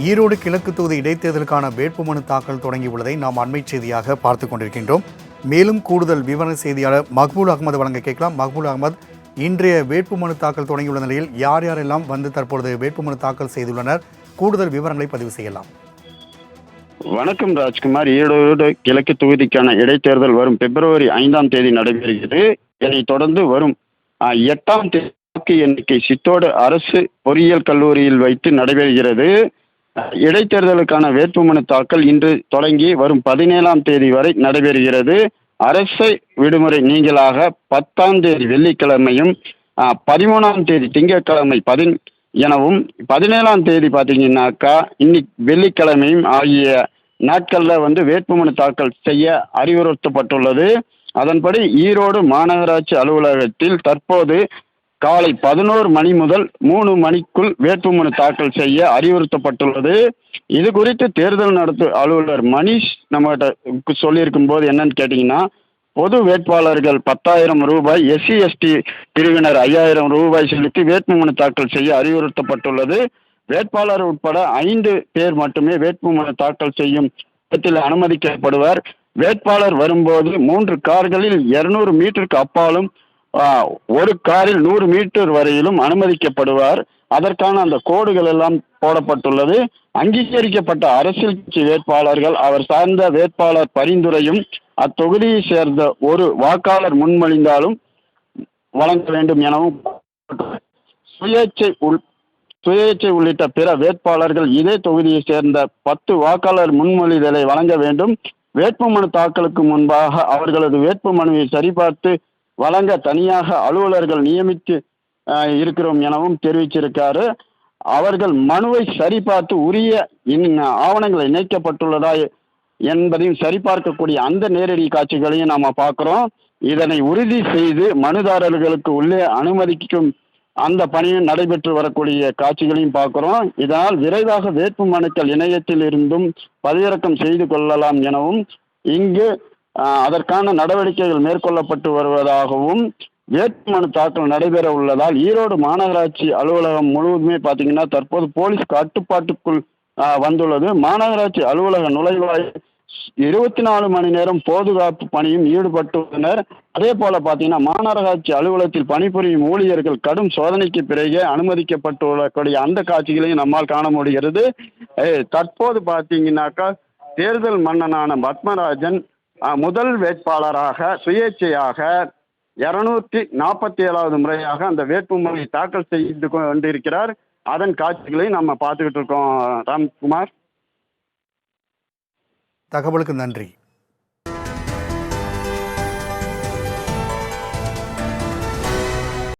ஈரோடு கிழக்கு தொகுதி இடைத்தேர்தலுக்கான வேட்புமனு தாக்கல் தொடங்கியுள்ளதை நாம் அண்மை செய்தியாக பார்த்துக் கொண்டிருக்கின்றோம். மேலும் கூடுதல் விவர செய்தியாளர் மக்பூல் அகமது வழங்க கேட்கலாம். மக்பூல் அகமது, இன்றைய வேட்புமனு தாக்கல் தொடங்கியுள்ள நிலையில் யார் யாரெல்லாம் வந்து தற்பொழுது வேட்புமனு தாக்கல் செய்துள்ளனர்? கூடுதல் விவரங்களை பதிவு செய்யலாம். வணக்கம் ராஜ்குமார். ஈரோடு கிழக்கு தொகுதிக்கான இடைத்தேர்தல் வரும் பிப்ரவரி 5ஆம் தேதி நடைபெறுகிறது. இதனைத் தொடர்ந்து வரும் 8ஆம் தேதி வாக்கு எண்ணிக்கை சித்தோடு அரசு பொறியியல் கல்லூரியில் வைத்து நடைபெறுகிறது. இடைத்தேர்தலுக்கான வேட்புமனு தாக்கல் இன்று தொடங்கி வரும் 17ஆம் தேதி வரை நடைபெறுகிறது. அரசு விடுமுறை நீங்களாக 10ஆம் தேதி வெள்ளிக்கிழமையும் 13ஆம் தேதி திங்கட்கிழமை எனவும் 17ஆம் தேதி பார்த்தீங்கன்னாக்கா இன்னைக்கு வெள்ளிக்கிழமையும் ஆகிய நாட்களில் வேட்புமனு தாக்கல் செய்ய அறிவுறுத்தப்பட்டுள்ளது. அதன்படி ஈரோடு மாநகராட்சி அலுவலகத்தில் தற்போது காலை 11 மணி முதல் 3 மணிக்குள் வேட்புமனு தாக்கல் செய்ய அறிவுறுத்தப்பட்டுள்ளது. இது குறித்து தேர்தல் நடத்தும் அலுவலர் மணிஷ் நம்மகிட்ட சொல்லியிருக்கும் போது என்னன்னு கேட்டிங்கன்னா, பொது வேட்பாளர்கள் 10,000 ரூபாய், எஸ்சி எஸ்டி பிரிவினர் 5,000 ரூபாய் செலுத்தி வேட்புமனு தாக்கல் செய்ய அறிவுறுத்தப்பட்டுள்ளது. வேட்பாளர் உட்பட 5 பேர் மட்டுமே வேட்புமனு தாக்கல் செய்யும் இடத்தில் அனுமதிக்கப்படுவார். வேட்பாளர் வரும்போது 3 கார்களில் 200 மீட்டருக்கு அப்பாலும் ஒரு காரில் 100 மீட்டர் வரையிலும் அனுமதிக்கப்படுவார். அதற்கான அந்த கோடுகள் எல்லாம் போடப்பட்டுள்ளது. அங்கீகரிக்கப்பட்ட அரசியல் கட்சி வேட்பாளர்கள் அவர் சார்ந்த வேட்பாளர் பரிந்துரையும் அத்தொகுதியை சேர்ந்த ஒரு வாக்காளர் முன்மொழிந்தாலும் வழங்க வேண்டும் எனவும், சுயேட்சை உள்ளிட்ட பிற வேட்பாளர்கள் இதே தொகுதியை சேர்ந்த 10 வாக்காளர் முன்மொழிதலை வழங்க வேண்டும். வேட்புமனு தாக்கலுக்கு முன்பாக அவர்களது வேட்புமனுவை சரிபார்த்து வழங்க தனியாக அலுவலர்கள் நியமித்து இருக்கிறோம் எனவும் தெரிவிச்சிருக்காரு. அவர்கள் மனுவை சரிபார்த்து உரிய ஆவணங்கள் இணைக்கப்பட்டுள்ளதா என்பதையும் சரிபார்க்கக்கூடிய அந்த நேரடி காட்சிகளையும் நாம பார்க்கிறோம். இதனை உறுதி செய்து மனுதாரர்களுக்கு உள்ளே அனுமதிக்கும் அந்த பணியும் நடைபெற்று வரக்கூடிய காட்சிகளையும் பார்க்கிறோம். இதனால் விரைவாக வேட்புமனுக்கள் இணையத்தில் இருந்தும் பதிவிறக்கம் செய்து கொள்ளலாம் எனவும், இங்கு அதற்கான நடவடிக்கைகள் மேற்கொள்ளப்பட்டு வருவதாகவும், வேட்புமனு தாக்கல் நடைபெற உள்ளதால் ஈரோடு மாநகராட்சி அலுவலகம் முழுவதுமே பார்த்தீங்கன்னா தற்போது போலீஸ் கட்டுப்பாட்டுக்குள் வந்துள்ளது. மாநகராட்சி அலுவலக நுழைவாயில் 24 மணி நேரம் பாதுகாப்பு பணியும் ஈடுபட்டுள்ளனர். அதே போல பார்த்தீங்கன்னா மாநகராட்சி அலுவலகத்தில் பணிபுரியும் ஊழியர்கள் கடும் சோதனைக்கு பிறகு அனுமதிக்கப்பட்டுள்ளக்கூடிய அந்த காட்சிகளையும் நம்மால் காண முடிகிறது. தற்போது பார்த்தீங்கன்னாக்கா தேர்தல் மன்னனான பத்மராஜன் முதல் வேட்பாளராக சுயேட்சையாக 247வது முறையாக அந்த வேட்புமனுவை தாக்கல் செய்து கொண்டிருக்கிறார். அதன் காட்சிகளை நம்ம பார்த்துக்கிட்டு இருக்கோம். ராம்குமார், தகவலுக்கு நன்றி.